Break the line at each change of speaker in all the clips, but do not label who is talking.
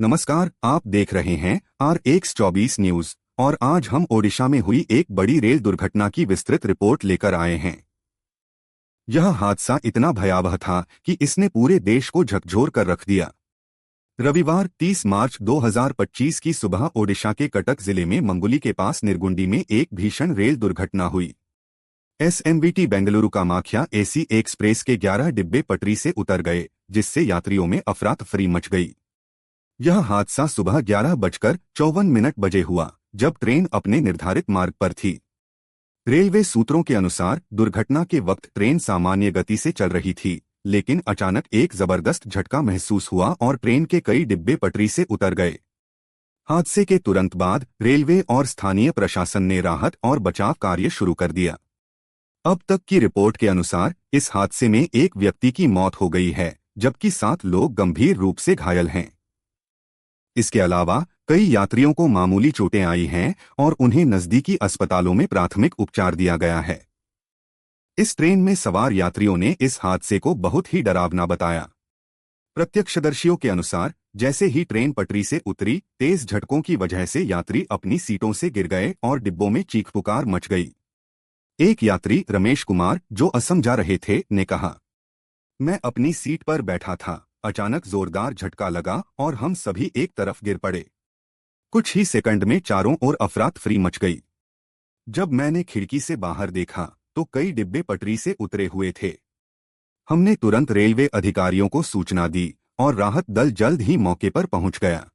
नमस्कार, आप देख रहे हैं RX24 न्यूज और आज हम ओडिशा में हुई एक बड़ी रेल दुर्घटना की विस्तृत रिपोर्ट लेकर आए हैं। यह हादसा इतना भयावह था कि इसने पूरे देश को झकझोर कर रख दिया। रविवार 30 मार्च 2025 की सुबह ओडिशा के कटक जिले में मंगुली के पास निर्गुंडी में एक भीषण रेल दुर्घटना हुई। SMVT Bengaluru Kamakhya AC express के 11 डिब्बे पटरी से उतर गए, जिससे यात्रियों में अफरा तफरी मच गई। यह हादसा सुबह 11:54 बजे हुआ, जब ट्रेन अपने निर्धारित मार्ग पर थी। रेलवे सूत्रों के अनुसार दुर्घटना के वक्त ट्रेन सामान्य गति से चल रही थी, लेकिन अचानक एक जबरदस्त झटका महसूस हुआ और ट्रेन के कई डिब्बे पटरी से उतर गए। हादसे के तुरंत बाद रेलवे और स्थानीय प्रशासन ने राहत और बचाव कार्य शुरू कर दिया। अब तक की रिपोर्ट के अनुसार इस हादसे में एक व्यक्ति की मौत हो गई है, जबकि 7 लोग गंभीर रूप से घायल हैं। इसके अलावा कई यात्रियों को मामूली चोटें आई हैं और उन्हें नजदीकी अस्पतालों में प्राथमिक उपचार दिया गया है। इस ट्रेन में सवार यात्रियों ने इस हादसे को बहुत ही डरावना बताया। प्रत्यक्षदर्शियों के अनुसार जैसे ही ट्रेन पटरी से उतरी, तेज झटकों की वजह से यात्री अपनी सीटों से गिर गए और डिब्बों में चीख पुकार मच गई। एक यात्री रमेश कुमार, जो असम जा रहे थे, ने कहा, मैं अपनी सीट पर बैठा था, अचानक जोरदार झटका लगा और हम सभी एक तरफ गिर पड़े। कुछ ही सेकंड में चारों ओर अफरा-तफरी मच गई। जब मैंने खिड़की से बाहर देखा तो कई डिब्बे पटरी से उतरे हुए थे। हमने तुरंत रेलवे अधिकारियों को सूचना दी और राहत दल जल्द ही मौके पर पहुंच गया।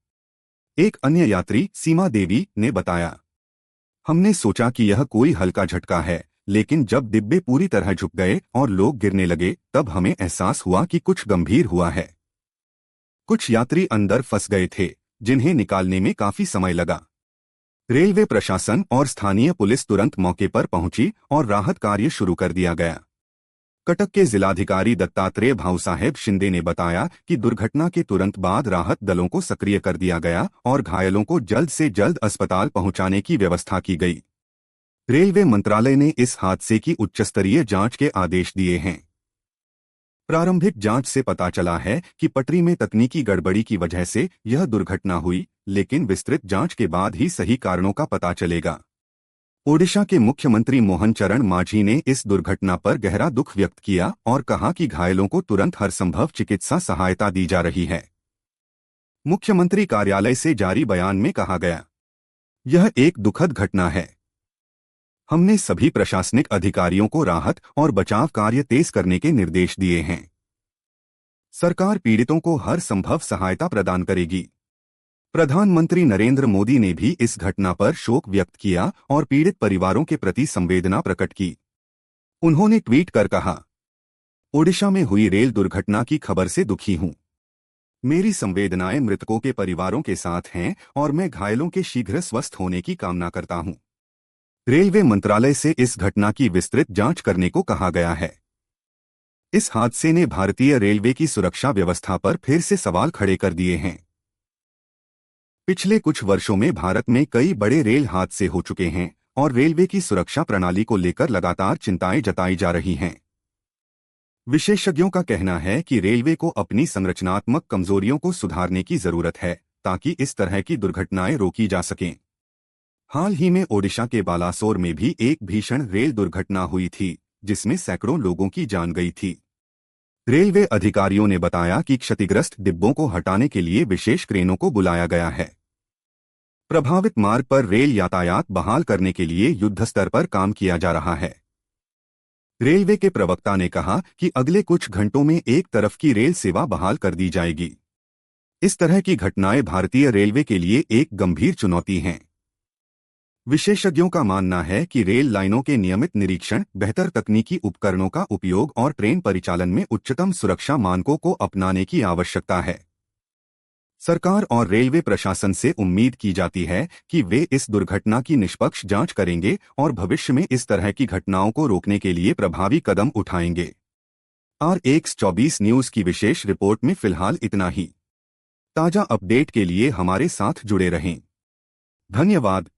एक अन्य यात्री सीमा देवी ने बताया, हमने सोचा कि यह कोई हल्का झटका है, लेकिन जब डिब्बे पूरी तरह झुक गए और लोग गिरने लगे, तब हमें एहसास हुआ कि कुछ गंभीर हुआ है। कुछ यात्री अंदर फंस गए थे, जिन्हें निकालने में काफी समय लगा। रेलवे प्रशासन और स्थानीय पुलिस तुरंत मौके पर पहुंची और राहत कार्य शुरू कर दिया गया। कटक के जिलाधिकारी दत्तात्रेय भाऊसाहेब शिंदे ने बताया कि दुर्घटना के तुरंत बाद राहत दलों को सक्रिय कर दिया गया और घायलों को जल्द से जल्द अस्पताल पहुंचाने की व्यवस्था की गई। रेलवे मंत्रालय ने इस हादसे की उच्चस्तरीय जांच के आदेश दिए हैं। प्रारंभिक जांच से पता चला है कि पटरी में तकनीकी गड़बड़ी की वजह से यह दुर्घटना हुई, लेकिन विस्तृत जांच के बाद ही सही कारणों का पता चलेगा। ओडिशा के मुख्यमंत्री मोहन चरण मांझी ने इस दुर्घटना पर गहरा दुख व्यक्त किया और कहा कि घायलों को तुरंत हर संभव चिकित्सा सहायता दी जा रही है। मुख्यमंत्री कार्यालय से जारी बयान में कहा गया, यह एक दुखद घटना है। हमने सभी प्रशासनिक अधिकारियों को राहत और बचाव कार्य तेज करने के निर्देश दिए हैं। सरकार पीड़ितों को हर संभव सहायता प्रदान करेगी। प्रधानमंत्री नरेंद्र मोदी ने भी इस घटना पर शोक व्यक्त किया और पीड़ित परिवारों के प्रति संवेदना प्रकट की। उन्होंने ट्वीट कर कहा, ओडिशा में हुई रेल दुर्घटना की खबर से दुखी हूं। मेरी संवेदनाएं मृतकों के परिवारों के साथ हैं और मैं घायलों के शीघ्र स्वस्थ होने की कामना करता हूं। रेलवे मंत्रालय से इस घटना की विस्तृत जांच करने को कहा गया है। इस हादसे ने भारतीय रेलवे की सुरक्षा व्यवस्था पर फिर से सवाल खड़े कर दिए हैं। पिछले कुछ वर्षों में भारत में कई बड़े रेल हादसे हो चुके हैं और रेलवे की सुरक्षा प्रणाली को लेकर लगातार चिंताएं जताई जा रही हैं। विशेषज्ञों का कहना है कि रेलवे को अपनी संरचनात्मक कमजोरियों को सुधारने की जरूरत है, ताकि इस तरह की दुर्घटनाएं रोकी जा सकें। हाल ही में ओडिशा के बालासोर में भी एक भीषण रेल दुर्घटना हुई थी, जिसमें सैकड़ों लोगों की जान गई थी। रेलवे अधिकारियों ने बताया कि क्षतिग्रस्त डिब्बों को हटाने के लिए विशेष क्रेनों को बुलाया गया है। प्रभावित मार्ग पर रेल यातायात बहाल करने के लिए युद्धस्तर पर काम किया जा रहा है। रेलवे के प्रवक्ता ने कहा कि अगले कुछ घंटों में एक तरफ की रेल सेवा बहाल कर दी जाएगी। इस तरह की घटनाएं भारतीय रेलवे के लिए एक गंभीर चुनौती हैं। विशेषज्ञों का मानना है कि रेल लाइनों के नियमित निरीक्षण, बेहतर तकनीकी उपकरणों का उपयोग और ट्रेन परिचालन में उच्चतम सुरक्षा मानकों को अपनाने की आवश्यकता है। सरकार और रेलवे प्रशासन से उम्मीद की जाती है कि वे इस दुर्घटना की निष्पक्ष जांच करेंगे और भविष्य में इस तरह की घटनाओं को रोकने के लिए प्रभावी कदम उठाएंगे। RX24 न्यूज की विशेष रिपोर्ट में फिलहाल इतना ही। ताजा अपडेट के लिए हमारे साथ जुड़े रहें। धन्यवाद।